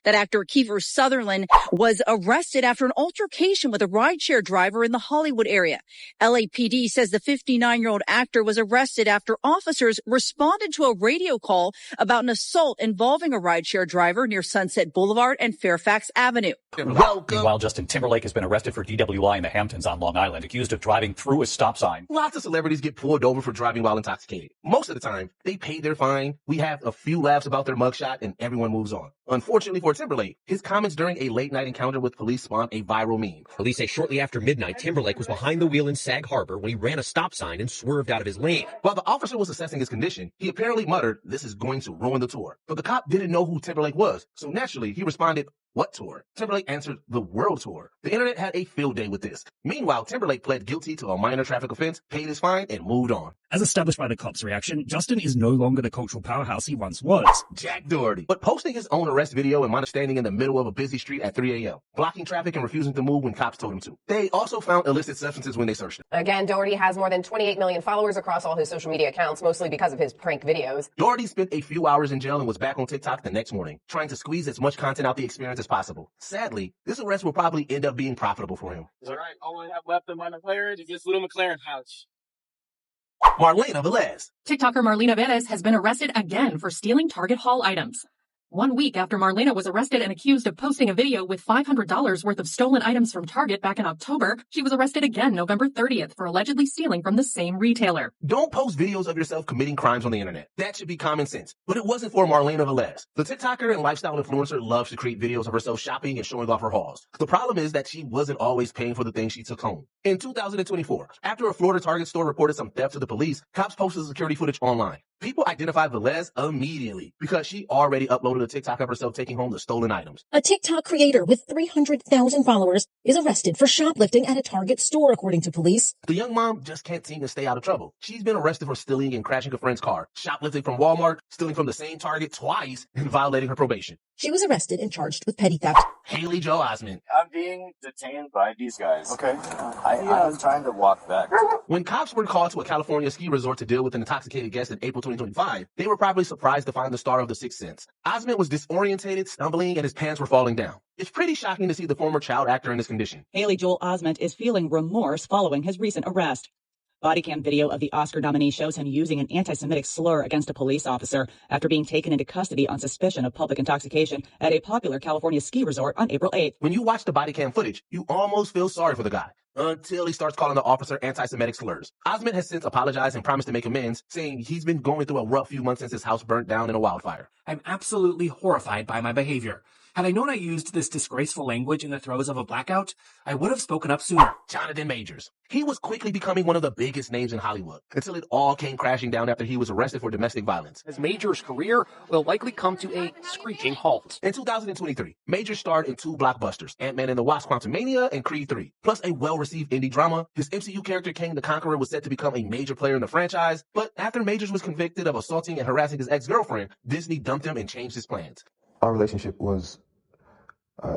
That actor Kiefer Sutherland was arrested after an altercation with a rideshare driver in the Hollywood area. LAPD says the 59-year-old actor was arrested after officers responded to a radio call about an assault involving a rideshare driver near Sunset Boulevard and Fairfax Avenue. Meanwhile, Justin Timberlake has been arrested for DWI in the Hamptons on Long Island, accused of driving through a stop sign. Lots of celebrities get pulled over for driving while intoxicated. Most of the time, they pay their fine, we have a few laughs about their mugshot, and everyone moves on. Unfortunately for Timberlake, his comments during a late-night encounter with police spawned a viral meme. Police say shortly after midnight, Timberlake was behind the wheel in Sag Harbor when he ran a stop sign and swerved out of his lane. While the officer was assessing his condition, he apparently muttered, "This is going to ruin the tour." But the cop didn't know who Timberlake was, so naturally, he responded, "What tour?" Timberlake answered, "The World Tour." The internet had a field day with this. Meanwhile, Timberlake pled guilty to a minor traffic offense, paid his fine, and moved on. As established by the cops' reaction, Justin is no longer the cultural powerhouse he once was. Jack Doherty. But posting his own arrest video and minor standing in the middle of a busy street at 3 a.m., blocking traffic and refusing to move when cops told him to. They also found illicit substances when they searched him. Again, Doherty has more than 28 million followers across all his social media accounts, mostly because of his prank videos. Doherty spent a few hours in jail and was back on TikTok the next morning, trying to squeeze as much content out the experience as possible. Sadly, this arrest will probably end up being profitable for him. All right, all I have left in my McLaren is this little McLaren pouch. Marlena Velez. TikToker Marlena Velez has been arrested again for stealing Target haul items. 1 week after Marlena was arrested and accused of posting a video with $500 worth of stolen items from Target back in October, she was arrested again November 30th for allegedly stealing from the same retailer. Don't post videos of yourself committing crimes on the internet. That should be common sense. But it wasn't for Marlena Velez. The TikToker and lifestyle influencer loves to create videos of herself shopping and showing off her hauls. The problem is that she wasn't always paying for the things she took home. In 2024, after a Florida Target store reported some theft to the police, cops posted security footage online. People identified Velez immediately because she already uploaded a TikTok of herself taking home the stolen items. A TikTok creator with 300,000 followers is arrested for shoplifting at a Target store, according to police. The young mom just can't seem to stay out of trouble. She's been arrested for stealing and crashing a friend's car, shoplifting from Walmart, stealing from the same Target twice, and violating her probation. She was arrested and charged with petty theft. Haley Joel Osment. I'm being detained by these guys. Okay. I was trying to walk back. When cops were called to a California ski resort to deal with an intoxicated guest in April 2025, they were probably surprised to find the star of The Sixth Sense. Osment was disorientated, stumbling, and his pants were falling down. It's pretty shocking to see the former child actor in this condition. Haley Joel Osment is feeling remorse following his recent arrest. Body cam video of the Oscar nominee shows him using an anti-Semitic slur against a police officer after being taken into custody on suspicion of public intoxication at a popular California ski resort on April 8th. When you watch the body cam footage, you almost feel sorry for the guy until he starts calling the officer anti-Semitic slurs. Osment has since apologized and promised to make amends, saying he's been going through a rough few months since his house burnt down in a wildfire. I'm absolutely horrified by my behavior. Had I known I used this disgraceful language in the throes of a blackout, I would have spoken up sooner. Jonathan Majors. He was quickly becoming one of the biggest names in Hollywood until it all came crashing down after he was arrested for domestic violence. His Majors' career will likely come to a screeching halt. In 2023, Majors starred in 2 blockbusters, Ant-Man and the Wasp: Quantumania and Creed 3, plus a well-received indie drama. His MCU character Kang the Conqueror was set to become a major player in the franchise, but after Majors was convicted of assaulting and harassing his ex-girlfriend, Disney dumped him and changed his plans. Our relationship was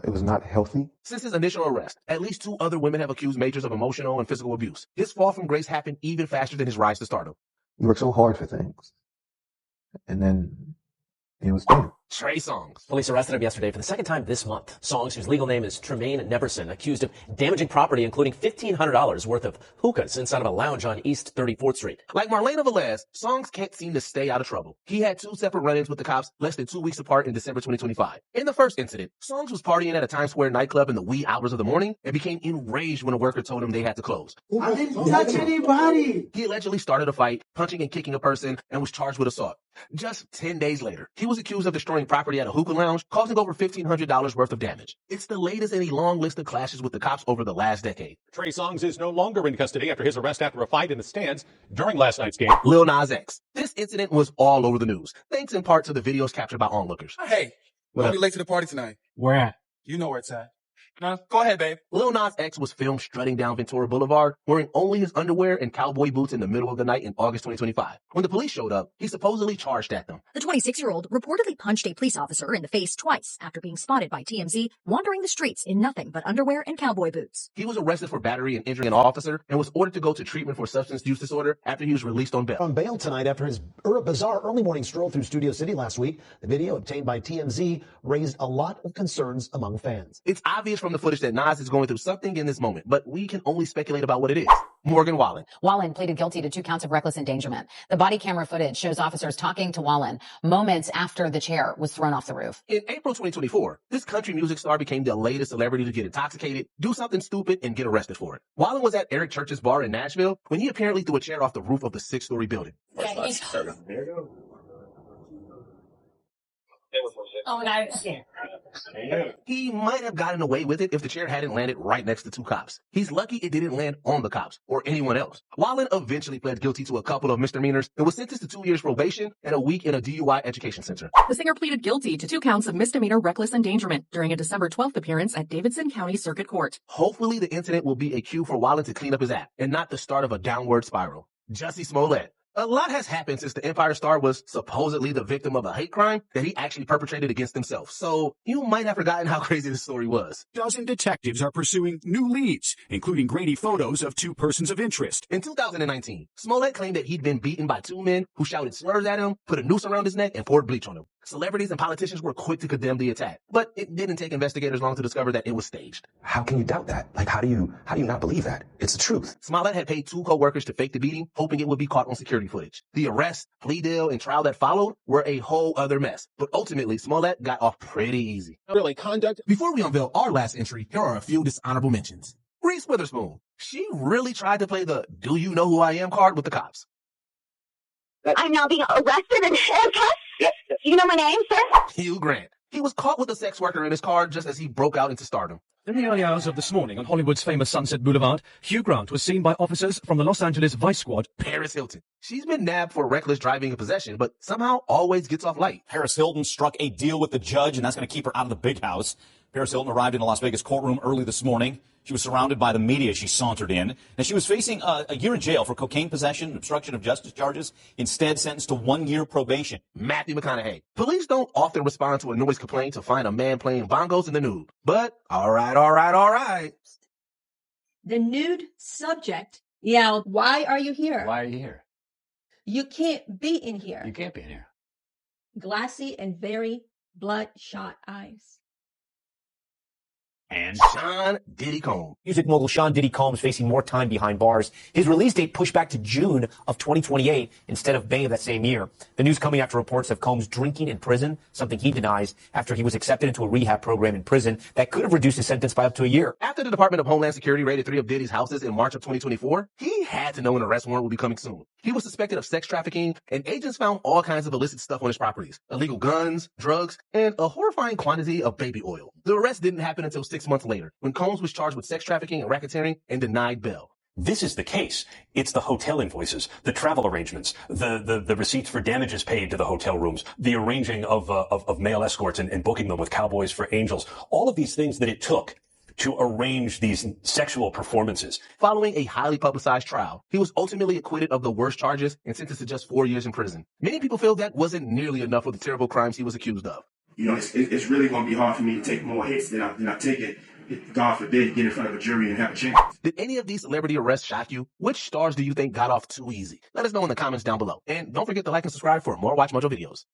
it was not healthy. Since his initial arrest, at least 2 other women have accused Majors of emotional and physical abuse. His fall from grace happened even faster than his rise to stardom. We worked so hard for things, and then it was done. Trey Songz. Police arrested him yesterday for the second time this month. Songz, whose legal name is Tremaine Neverson, accused of damaging property, including $1,500 worth of hookahs inside of a lounge on East 34th Street. Like Marlena Velez, Songz can't seem to stay out of trouble. He had 2 separate run-ins with the cops less than 2 weeks apart in December 2025. In the first incident, Songz was partying at a Times Square nightclub in the wee hours of the morning and became enraged when a worker told him they had to close. I didn't touch anybody. He allegedly started a fight, punching and kicking a person, and was charged with assault. Just 10 days later, he was accused of destroying property at a hookah lounge, causing over $1,500 worth of damage. It's the latest in a long list of clashes with the cops over the last decade. Trey Songz is no longer in custody after his arrest after a fight in the stands during last night's game. Lil Nas X. This incident was all over the news, thanks in part to the videos captured by onlookers. Hey, I'll be late to the party tonight. Where at? You know where it's at. No, go ahead, babe. Lil Nas X was filmed strutting down Ventura Boulevard, wearing only his underwear and cowboy boots in the middle of the night in August 2025. When the police showed up, he supposedly charged at them. The 26-year-old reportedly punched a police officer in the face twice after being spotted by TMZ wandering the streets in nothing but underwear and cowboy boots. He was arrested for battery and injuring an officer and was ordered to go to treatment for substance use disorder after he was released on bail. On bail tonight after his bizarre early morning stroll through Studio City last week, the video obtained by TMZ raised a lot of concerns among fans. It's obvious from the footage that Nas is going through something in this moment, but we can only speculate about what it is. Morgan Wallen. Wallen pleaded guilty to 2 counts of reckless endangerment. The body camera footage shows officers talking to Wallen moments after the chair was thrown off the roof. In April 2024, this country music star became the latest celebrity to get intoxicated, do something stupid, and get arrested for it. Wallen was at Eric Church's bar in Nashville when he apparently threw a chair off the roof of the 6-story building. Oh my God. He might have gotten away with it if the chair hadn't landed right next to 2 cops. He's lucky it didn't land on the cops or anyone else. Wallen eventually pled guilty to a couple of misdemeanors and was sentenced to 2 years probation and a week in a DUI education center. The singer pleaded guilty to 2 counts of misdemeanor reckless endangerment during a December 12th appearance at Davidson County Circuit Court. Hopefully the incident will be a cue for Wallen to clean up his act and not the start of a downward spiral. Jussie Smollett. A lot has happened since the Empire star was supposedly the victim of a hate crime that he actually perpetrated against himself. So you might have forgotten how crazy this story was. Dozen detectives are pursuing new leads, including grainy photos of 2 persons of interest. In 2019, Smollett claimed that he'd been beaten by 2 men who shouted slurs at him, put a noose around his neck, and poured bleach on him. Celebrities and politicians were quick to condemn the attack, but it didn't take investigators long to discover that it was staged. How can you doubt that? Like, how do you not believe that? It's the truth. Smollett had paid 2 co-workers to fake the beating, hoping it would be caught on security footage. The arrest, plea deal, and trial that followed were a whole other mess, but ultimately Smollett got off pretty easy. Really, conduct. Before we unveil our last entry, here are a few dishonorable mentions. Reese Witherspoon. She really tried to play the "do you know who I am" card with the cops. I'm now being arrested and handcuffed? Yes. You know my name, sir? Hugh Grant. He was caught with a sex worker in his car just as he broke out into stardom. In the early hours of this morning on Hollywood's famous Sunset Boulevard, Hugh Grant was seen by officers from the Los Angeles Vice Squad. Paris Hilton. She's been nabbed for reckless driving and possession, but somehow always gets off light. Paris Hilton struck a deal with the judge, and that's going to keep her out of the big house. Paris Hilton arrived in a Las Vegas courtroom early this morning. She was surrounded by the media as she sauntered in, and she was facing a year in jail for cocaine possession and obstruction of justice charges, instead sentenced to 1 year probation. Matthew McConaughey. Police don't often respond to a noise complaint to find a man playing bongos in the nude. But, all right. The nude subject yelled, "Why are you here? Why are you here? You can't be in here." You can't be in here. Glassy and very bloodshot eyes. And Sean Diddy Combs. Music mogul Sean Diddy Combs facing more time behind bars. His release date pushed back to June of 2028 instead of May of that same year. The news coming after reports of Combs drinking in prison, something he denies, after he was accepted into a rehab program in prison that could have reduced his sentence by up to a year. After the Department of Homeland Security raided 3 of Diddy's houses in March of 2024, he had to know an arrest warrant would be coming soon. He was suspected of sex trafficking, and agents found all kinds of illicit stuff on his properties. Illegal guns, drugs, and a horrifying quantity of baby oil. The arrest didn't happen until 6 months later, when Combs was charged with sex trafficking and racketeering and denied bail. This is the case. It's the hotel invoices, the travel arrangements, the receipts for damages paid to the hotel rooms, the arranging of male escorts and booking them with Cowboys for Angels. All of these things that it took to arrange these sexual performances. Following a highly publicized trial, he was ultimately acquitted of the worst charges and sentenced to just 4 years in prison. Many people feel that wasn't nearly enough for the terrible crimes he was accused of. You know, it's really going to be hard for me to take more hits than I've taken. God forbid, get in front of a jury and have a chance. Did any of these celebrity arrests shock you? Which stars do you think got off too easy? Let us know in the comments down below. And don't forget to like and subscribe for more Watch Mojo videos.